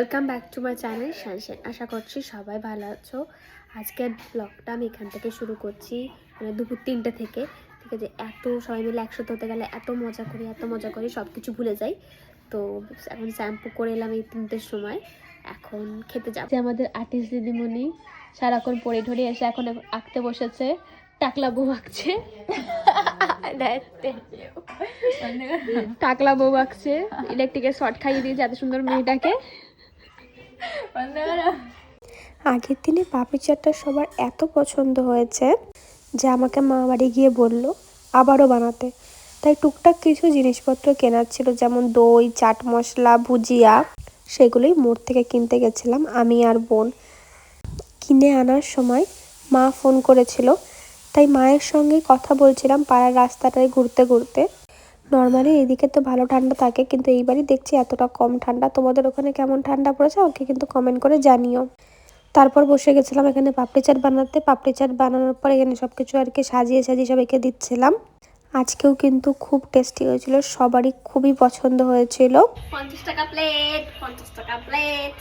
Welcome back to my channel শানশান। আশা করছি সবাই ভালো আছো। আজকের ব্লগটা আমি এখান থেকে শুরু করছি, মানে দুপুর 3টে থেকে। ঠিক আছে, এত সবাই মিলে একসাথে হতে গেলে এত মজা করি সব কিছু ভুলে যাই। তো এখন শ্যাম্পু করে এলাম এই 3টের সময়, এখন খেতে যাবো। আমাদের আর্টিস্ট দিদিমণি সারাক্ষণ পড়ে ঢরে এসে এখন আঁকতে বসেছে, টাকলা বউ আঁকছে। টাকলা বউ আঁকছে, ইলেকট্রিকের শর্ট খাইয়ে দিয়েছে এত সুন্দর মেয়েটাকে। আগের দিনে পাপড়ি চাটটা সবার এত পছন্দ হয়েছে যে আমাকে মা বাড়ি গিয়ে বলল আবারও বানাতে। তাই টুকটাক কিছু জিনিসপত্র কেনার ছিল, যেমন দই, চাট মশলা, ভুজিয়া, সেগুলোই মোড় থেকে কিনতে গেছিলাম আমি আর বোন। কিনে আনার সময় মা ফোন করেছিল, তাই মায়ের সঙ্গে কথা বলছিলাম পাড়ার রাস্তাটায় ঘুরতে ঘুরতে। নর্মালি এদিকে তো ভালো ঠান্ডা থাকে, কিন্তু এইবারই দেখছি এতটা কম ঠান্ডা। তোমাদের ওখানে কেমন ঠান্ডা পড়েছে আমাকে কিন্তু কমেন্ট করে জানিও। তারপর বসে গেছিলাম এখানে পাপড়ি চাট বানাতে। পাপড়ি চাট বানানোর পর এখানে সব কিছু আর কি সাজিয়ে সবাইকে দিচ্ছিলাম। আজকেও কিন্তু খুব টেস্টি হয়েছিল, সবারই খুবই পছন্দ হয়েছিল। 50 টাকা প্লেট, 50 টাকা প্লেট।